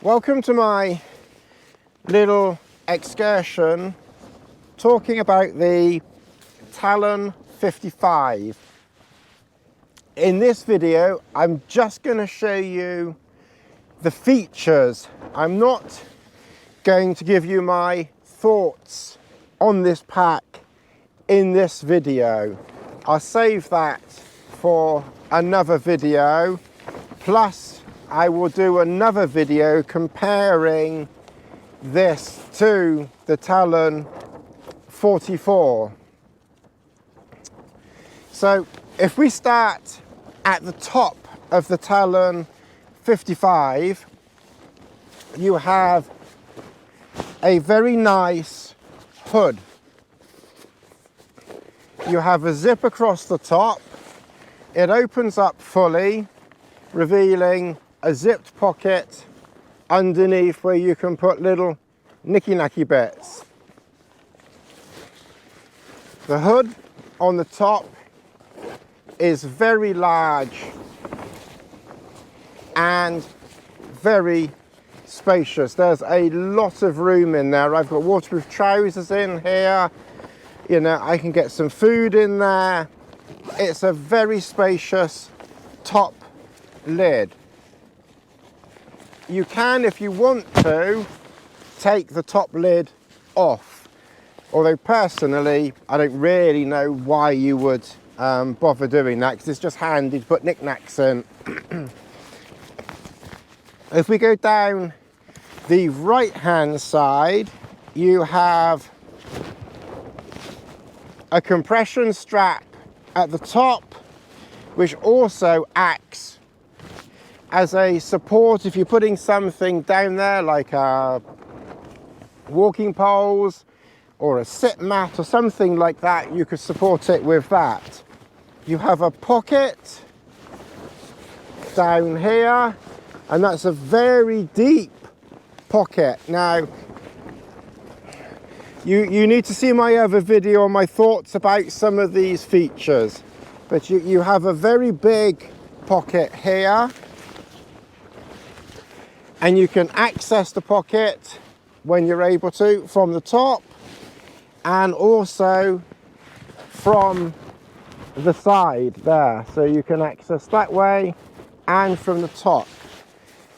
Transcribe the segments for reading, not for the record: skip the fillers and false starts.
Welcome to my little excursion talking about the Talon 55. In this video, I'm just going to show you the features. I'm not going to give you my thoughts on this pack in this video. I'll save that for another video. Plus, I will do another video comparing this to the Talon 44. So if we start at the top of the Talon 55, you have a very nice hood. You have a zip across the top. It opens up fully, revealing a zipped pocket underneath where you can put little nicky-nacky bits. The hood on the top is very large and very spacious. There's a lot of room in there. I've got waterproof trousers in here. You know, I can get some food in there. It's a very spacious top lid. You can, if you want to, take the top lid off. Although personally, I don't really know why you would bother doing that, because it's just handy to put knickknacks in. If we go down the right-hand side, you have a compression strap at the top, which also acts as a support if you're putting something down there like walking poles or a sit mat or something like that. You could support it with that. You have a pocket down here, and that's a very deep pocket. Now, you need to see my other video on my thoughts about some of these features, but you have a very big pocket here, and you can access the pocket when you're able to from the top and also from the side there. So you can access that way and from the top.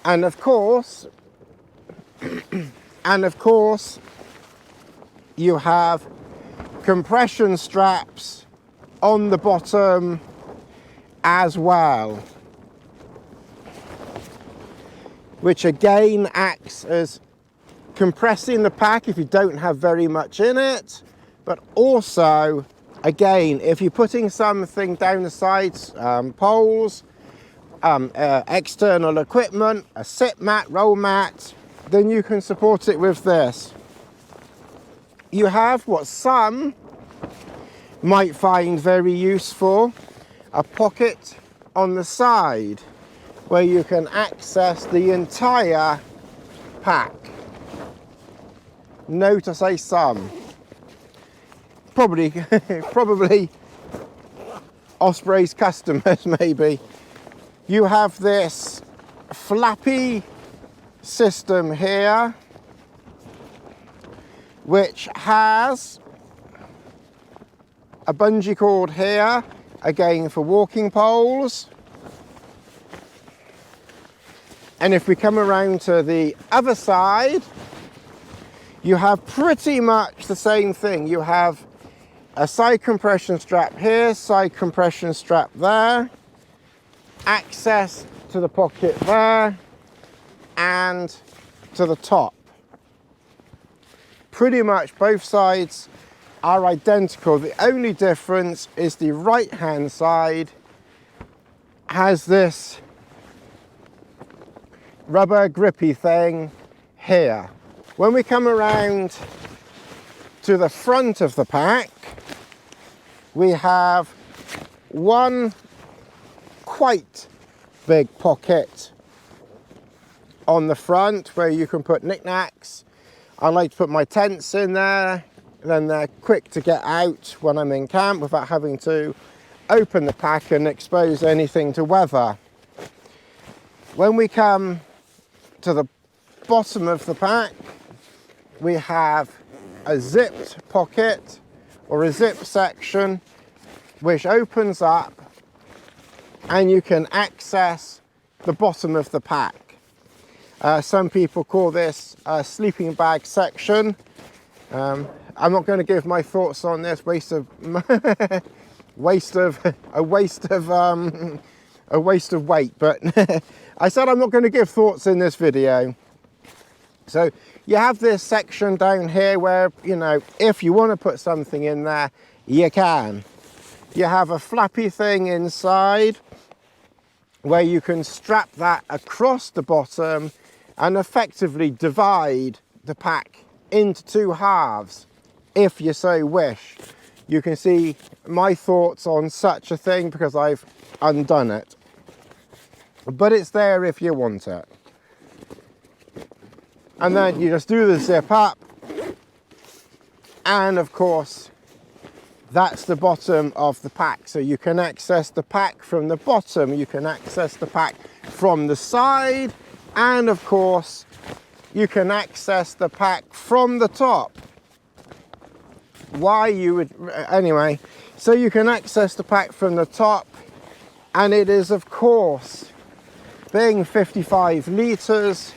And of course, you have compression straps on the bottom as well, which again acts as compressing the pack if you don't have very much in it, but also, again, if you're putting something down the sides, poles, external equipment, a sit mat, roll mat, then you can support it with this. You have what some might find very useful, a pocket on the side where you can access the entire pack. Note I say some. Probably Osprey's customers maybe. You have this flappy system here, which has a bungee cord here, again for walking poles. And if we come around to the other side, you have pretty much the same thing. You have a side compression strap here, side compression strap there, access to the pocket there, and to the top. Pretty much both sides are identical. The only difference is the right-hand side has this rubber grippy thing here. When we come around to the front of the pack, we have one quite big pocket on the front where you can put knickknacks. I like to put my tents in there, then they're quick to get out when I'm in camp without having to open the pack and expose anything to weather. When we come to the bottom of the pack, we have a zipped pocket or a zip section which opens up and you can access the bottom of the pack. Some people call this a sleeping bag section. I'm not going to give my thoughts on this. Waste of weight, but I said I'm not going to give thoughts in this video. So you have this section down here where, you know, if you want to put something in there, you can. You have a flappy thing inside where you can strap that across the bottom and effectively divide the pack into two halves if you so wish. You can see my thoughts on such a thing because I've undone it, but it's there if you want it. And then you just do the zip up, and of course that's the bottom of the pack. So you can access the pack from the bottom, you can access the pack from the side, and of course you can access the pack from the top. Why you would, anyway, so you can access the pack from the top, and it is, of course, being 55 litres,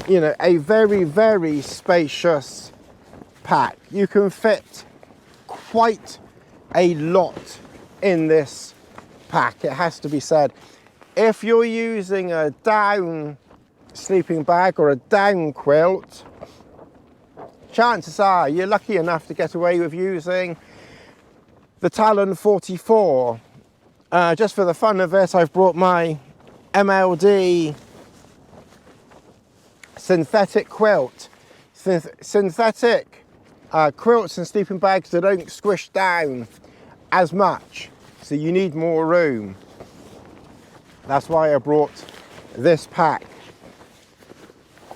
you know, a very, very spacious pack. You can fit quite a lot in this pack, it has to be said. If you're using a down sleeping bag or a down quilt, chances are you're lucky enough to get away with using the Talon 44. Just for the fun of it, I've brought my MLD synthetic quilt. Synthetic quilts and sleeping bags, they don't squish down as much, so you need more room. That's why I brought this pack.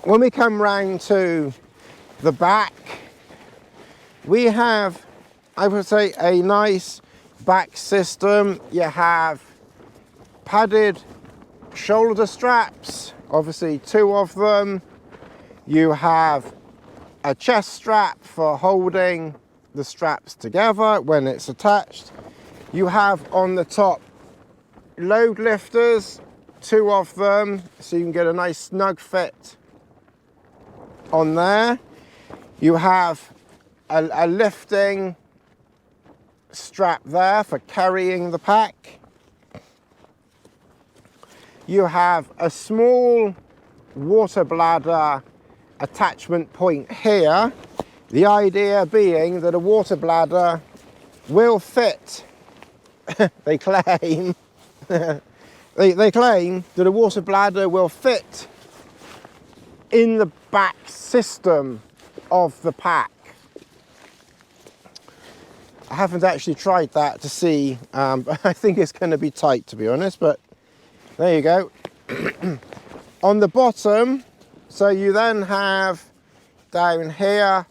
When we come round to the back, we have, I would say, a nice back system. You have padded shoulder straps, obviously 2 of them. You have a chest strap for holding the straps together when it's attached. You have on the top load lifters, 2 of them, so you can get a nice snug fit on there. You have a lifting strap there for carrying the pack. You have a small water bladder attachment point here. The idea being that a water bladder will fit, they claim, they claim that a water bladder will fit in the back system of the pack. I haven't actually tried that to see, but I think it's going to be tight, to be honest, but there you go. On the bottom, so you then have down here,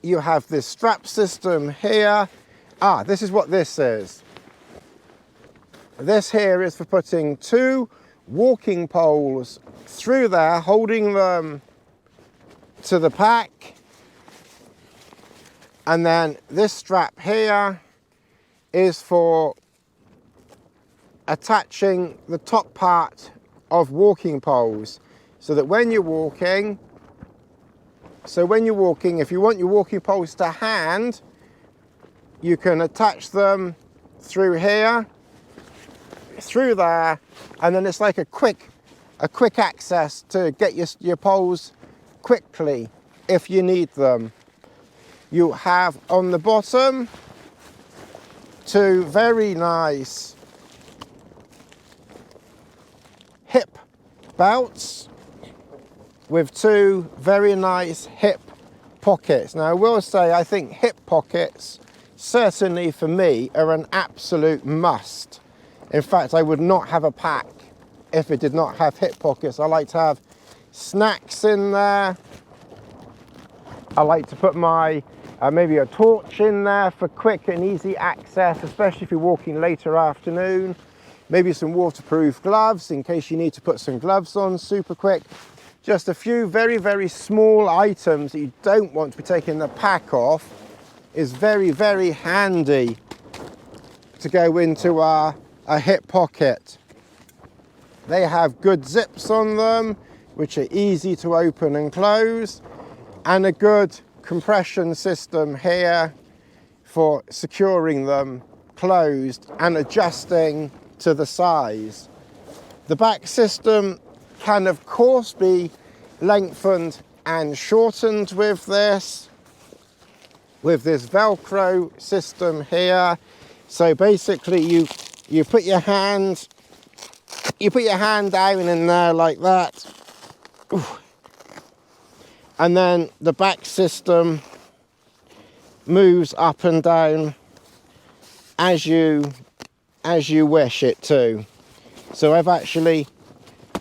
you have this strap system here. This is what this is. This here is for putting 2 walking poles through there, holding them to the pack. And then this strap here is for attaching the top part of walking poles, so that when you're walking, if you want your walking poles to hand, you can attach them through here, through there, and then it's like a quick access to get your poles quickly if you need them. You have on the bottom 2 very nice hip belts with 2 very nice hip pockets. Now I will say, I think hip pockets, certainly for me, are an absolute must. In fact, I would not have a pack if it did not have hip pockets. I like to have snacks in there. I like to put my maybe a torch in there for quick and easy access, especially if you're walking later afternoon. Maybe some waterproof gloves in case you need to put some gloves on super quick. just a few very, very small items that you don't want to be taking the pack off is very, very handy to go into a hip pocket. They have good zips on them, which are easy to open and close, and a good compression system here for securing them closed and adjusting to the size. The back system can of course be lengthened and shortened with this Velcro system here. So basically you put your hand down in there like that. Oof. And then the back system moves up and down as you wish it to. So I've actually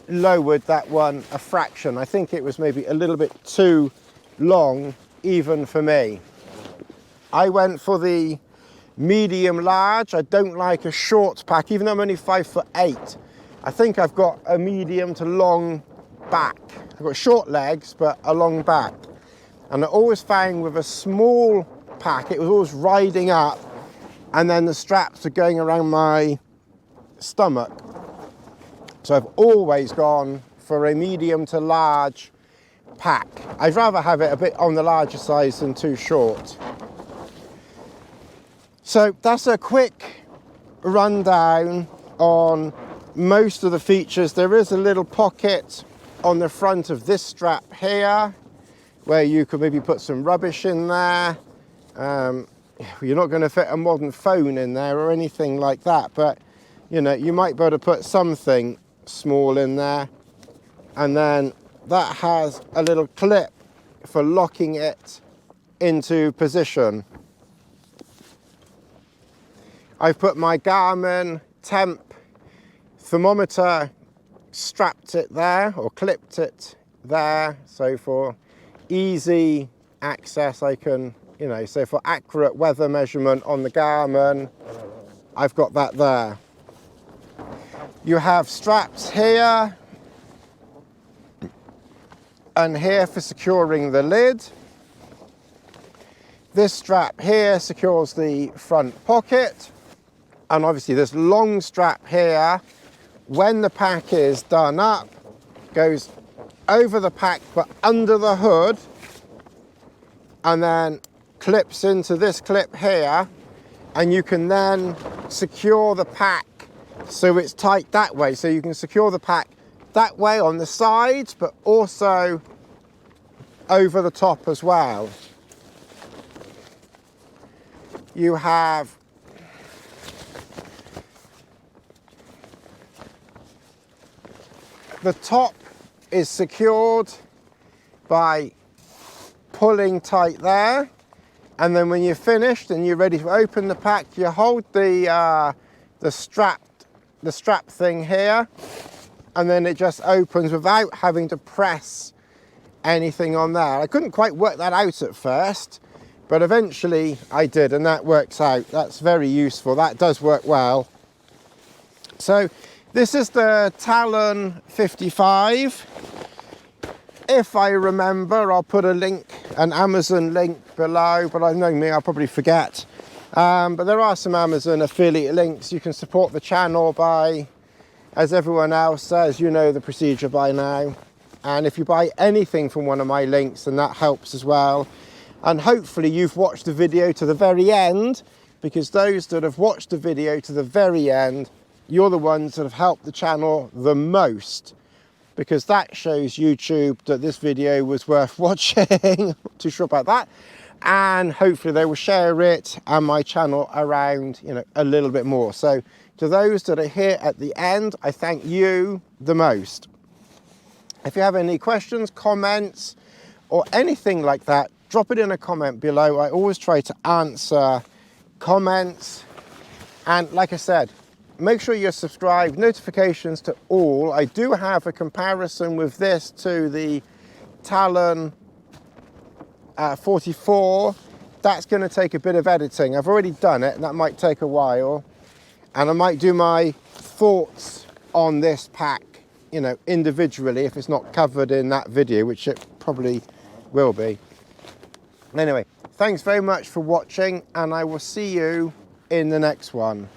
lowered that one a fraction. I think it was maybe a little bit too long even for me. I went for the medium large. I don't like a short pack, even though I'm only 5'8". I think I've got a medium to long back. I've got short legs but a long back, and I always found with a small pack it was always riding up and then the straps are going around my stomach. So I've always gone for a medium to large pack. I'd rather have it a bit on the larger size than too short. So that's a quick rundown on most of the features. There is a little pocket on the front of this strap here where you could maybe put some rubbish in there. You're not going to fit a modern phone in there or anything like that, but you know, you might be able to put something small in there. And then that has a little clip for locking it into position. I've put my Garmin temp thermometer, strapped it there or clipped it there, so for easy access I can, you know, so for accurate weather measurement on the Garmin, I've got that there. You have straps here and here for securing the lid. This strap here secures the front pocket, and obviously this long strap here, when the pack is done up, goes over the pack but under the hood, and then clips into this clip here, and you can then secure the pack so it's tight that way. So you can secure the pack that way on the sides but also over the top as well. You have the top is secured by pulling tight there, and then when you're finished and you're ready to open the pack, you hold the strap thing here, and then it just opens without having to press anything on there. I couldn't quite work that out at first, but eventually I did, and that works out. That's very useful. That does work well. So this is the Talon 55. If I remember, I'll put a link, an Amazon link below, but I know me, I'll probably forget. But there are some Amazon affiliate links. You can support the channel by, as everyone else says, you know the procedure by now. And if you buy anything from one of my links, then that helps as well. And hopefully you've watched the video to the very end, because those that have watched the video to the very end, you're the ones that have helped the channel the most, because that shows YouTube that this video was worth watching. Not too sure about that. And hopefully they will share it and my channel around, you know, a little bit more. So to those that are here at the end, I thank you the most. If you have any questions, comments, or anything like that, drop it in a comment below. I always try to answer comments. And like I said, make sure you're subscribed, notifications to all. I do have a comparison with this to the Talon 44. That's going to take a bit of editing. I've already done it, and that might take a while. And I might do my thoughts on this pack you know, individually if it's not covered in that video, which it probably will be. Anyway, thanks very much for watching, and I will see you in the next one.